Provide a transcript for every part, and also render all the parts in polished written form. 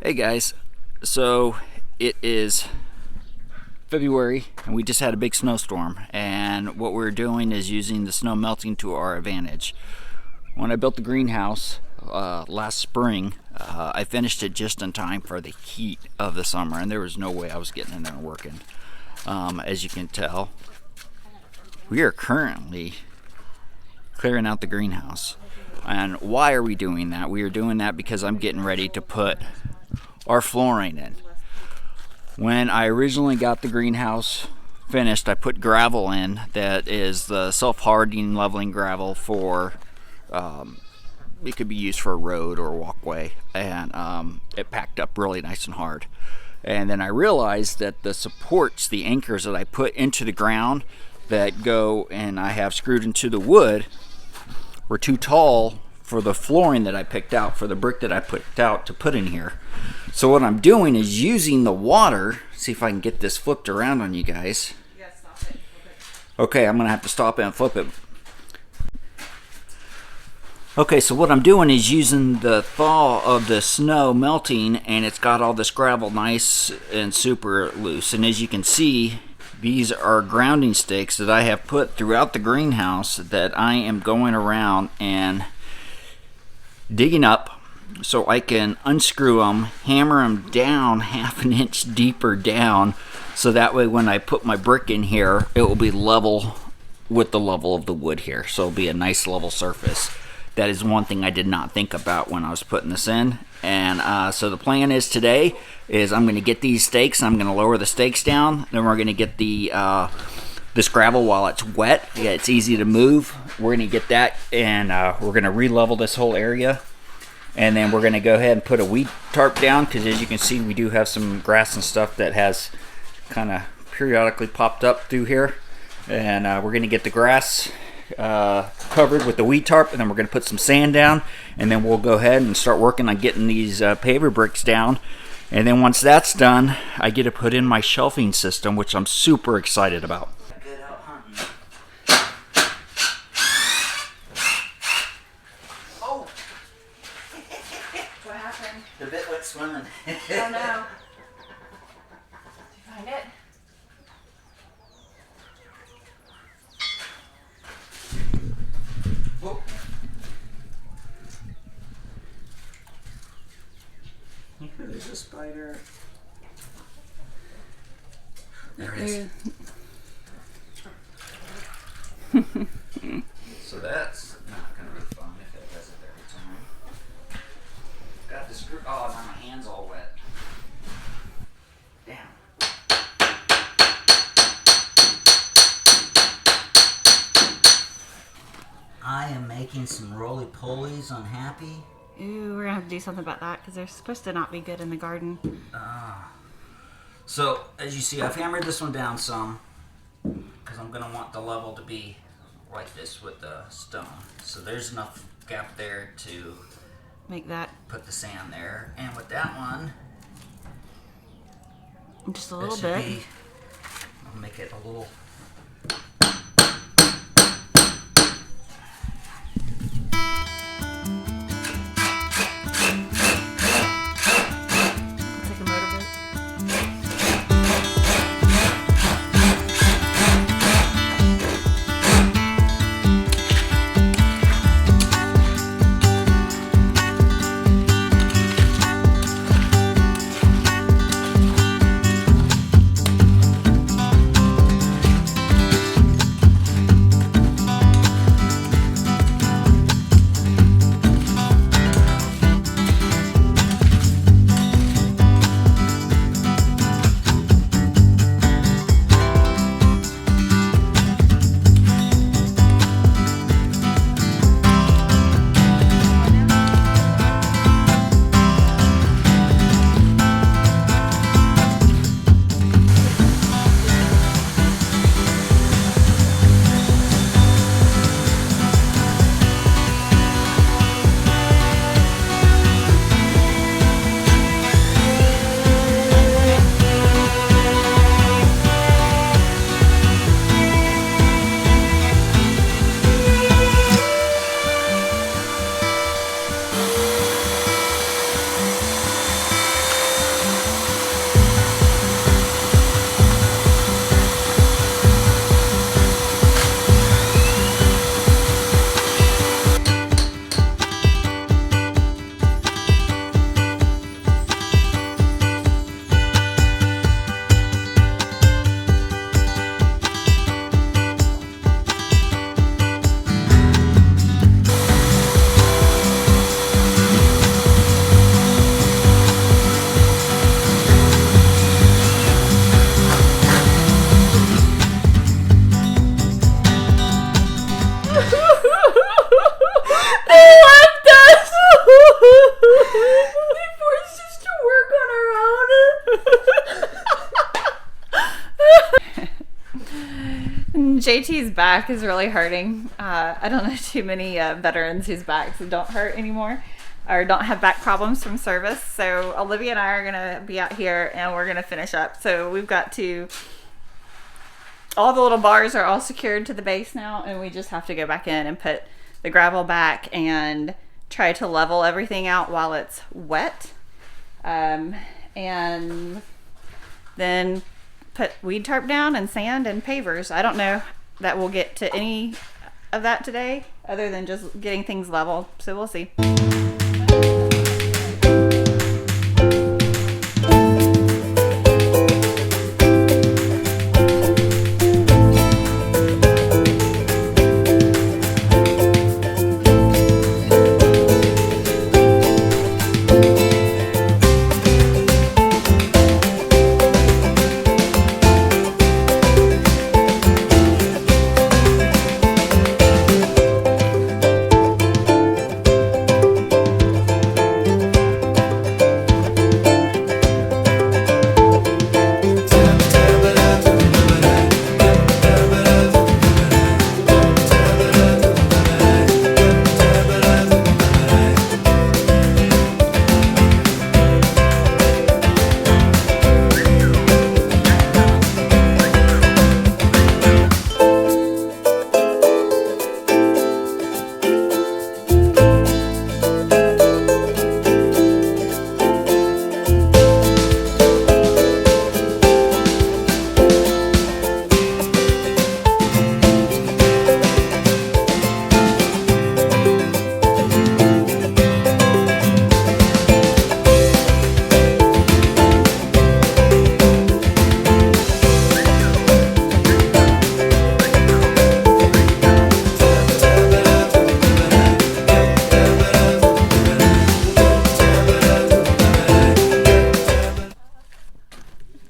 Hey guys, so it is February and we just had a big snowstorm, and what we're doing is using the snow melting to our advantage. When I built the greenhouse last spring, I finished it just in time for the heat of the summer, and there was no way I was getting in there and working. As you can tell, we are currently clearing out the greenhouse. And why are we doing that? We are doing that because I'm getting ready to put our flooring in. When I originally got the greenhouse finished, I put gravel in that is the self-hardening leveling gravel for it could be used for a road or a walkway, and it packed up really nice and hard. And then I realized that the supports, the anchors that I put into the ground that go and I have screwed into the wood, were too tall for the flooring that I picked out, for the brick that I picked out to put in here. So what I'm doing is using the water. See if I can get this flipped around on you guys. You gotta stop it and flip it. Okay, I'm gonna have to stop it and flip it. Okay, so what I'm doing is using the thaw of the snow melting, and it's got all this gravel nice and super loose. And as you can see, these are grounding stakes that I have put throughout the greenhouse that I am going around and digging up so I can unscrew them, hammer them down half an inch deeper down, so that way when I put my brick in here, it will be level with the level of the wood here. So it'll be a nice level surface. That is one thing I did not think about when I was putting this in. And so the plan is today is I'm going to get these stakes, I'm going to lower the stakes down, then we're going to get the this gravel while it's wet. Yeah, it's easy to move. We're going to get that, and we're going to re-level this whole area. And then we're going to go ahead and put a weed tarp down, because as you can see, we do have some grass and stuff that has kind of periodically popped up through here. And we're going to get the grass covered with the weed tarp, and then we're going to put some sand down, and then we'll go ahead and start working on getting these paver bricks down. And then once that's done, I get to put in my shelving system, which I'm super excited about. Good out hunting. Oh! What happened? The bit went swimming. Oh no. Did you find it? Oh. There's a spider. There it is. So that's not going to be fun if it does it every time. Got the screw. Oh, now my hand's all wet. Damn. I am making some roly-polies unhappy. Ooh, we're gonna have to do something about that because they're supposed to not be good in the garden. So, as you see, I've hammered this one down some because I'm going to want the level to be like this with the stone. So there's enough gap there to Make that put the sand there. And with that one, just a it little should bit. be, I'll make it a little. It's like a motorboat. JT's back is really hurting. I don't know too many veterans whose backs don't hurt anymore or don't have back problems from service. So Olivia and I are going to be out here and we're going to finish up. So we've got to, all the little bars are all secured to the base now, and we just have to go back in and put the gravel back and try to level everything out while it's wet. And then put weed tarp down and sand and pavers. I don't know that we'll get to any of that today other than just getting things leveled. So we'll see.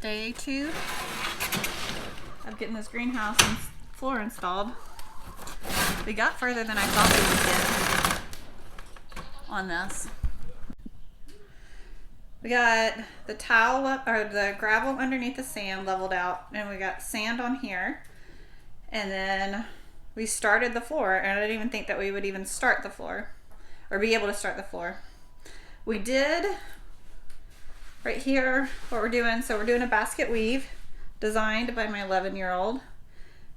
Day 2 of getting this greenhouse and floor installed. We got further than I thought we would get on this. We got the tile up, or the gravel underneath the sand leveled out, and we got sand on here. And then we started the floor, and I didn't even think that we would even start the floor or be able to start the floor. We did right here what we're doing. So we're doing a basket weave designed by my 11-year-old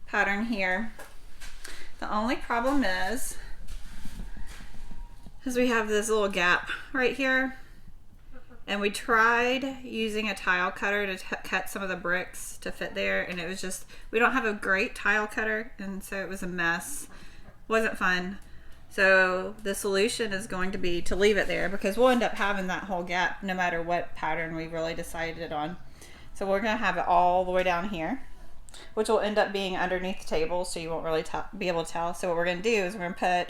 pattern here. The only problem is we have this little gap right here, and we tried using a tile cutter to cut some of the bricks to fit there, and it was just, we don't have a great tile cutter, and so it was a mess. Wasn't fun. So the solution is going to be to leave it there, because we'll end up having that whole gap no matter what pattern we really decided on. So we're going to have it all the way down here, which will end up being underneath the table, so you won't really be able to tell. So what we're going to do is we're going to put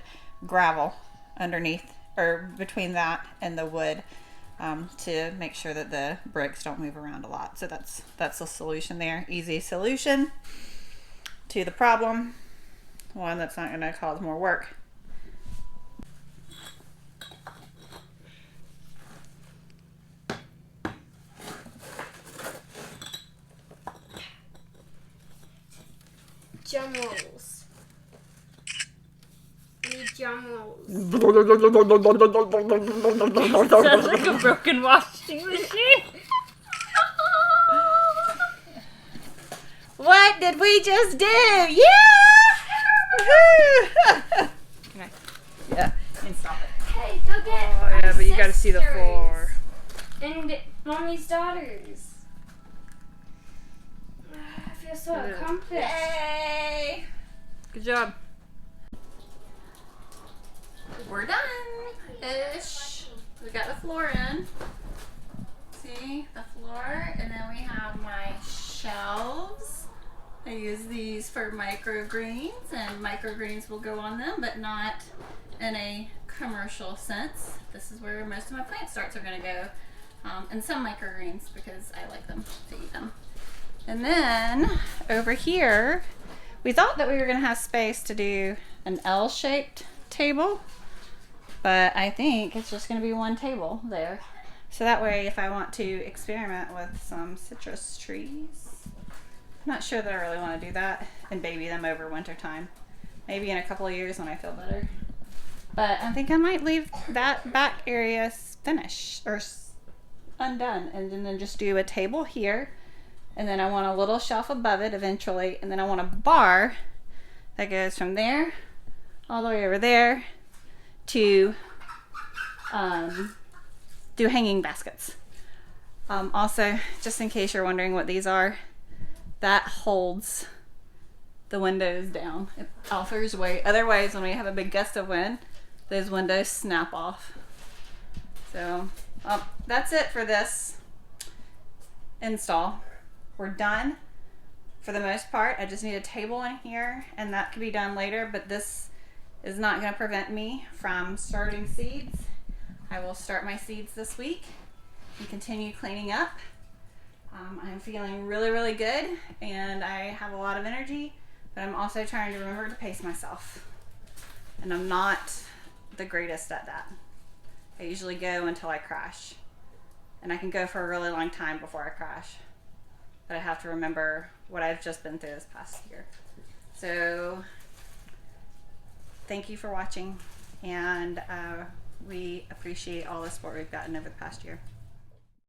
gravel underneath, or between that and the wood, to make sure that the bricks don't move around a lot. So that's the solution there. Easy solution to the problem. One that's not going to cause more work. Jummels. Need jummels. Sounds like a broken washing machine. What did we just do? Yeah! Okay. Yeah, and stop it. Hey, go get Oh yeah, but you gotta see the floor. And mommy's daughters. I feel so accomplished. Yay! Good job. We're done-ish. We got the floor in. See, the floor, and then we have my shelves. I use these for microgreens, and microgreens will go on them, but not in a commercial sense. This is where most of my plant starts are going to go, and some microgreens because I like them to eat them. And then over here, we thought that we were going to have space to do an L-shaped table, but I think it's just going to be one table there. So that way, if I want to experiment with some citrus trees, not sure that I really want to do that and baby them over winter time. Maybe in a couple of years when I feel better. But I think I might leave that back area finished or undone, and then just do a table here, and then I want a little shelf above it eventually, and then I want a bar that goes from there all the way over there to do hanging baskets. Also, just in case you're wondering what these are, that holds the windows down. It offers weight. Otherwise, when we have a big gust of wind, those windows snap off. So that's it for this install. We're done for the most part. I just need a table in here, and that can be done later, but this is not going to prevent me from starting seeds. I will start my seeds this week and continue cleaning up. I'm feeling really, really good, and I have a lot of energy, but I'm also trying to remember to pace myself. And I'm not the greatest at that. I usually go until I crash, and I can go for a really long time before I crash, but I have to remember what I've just been through this past year. So thank you for watching, and we appreciate all the support we've gotten over the past year.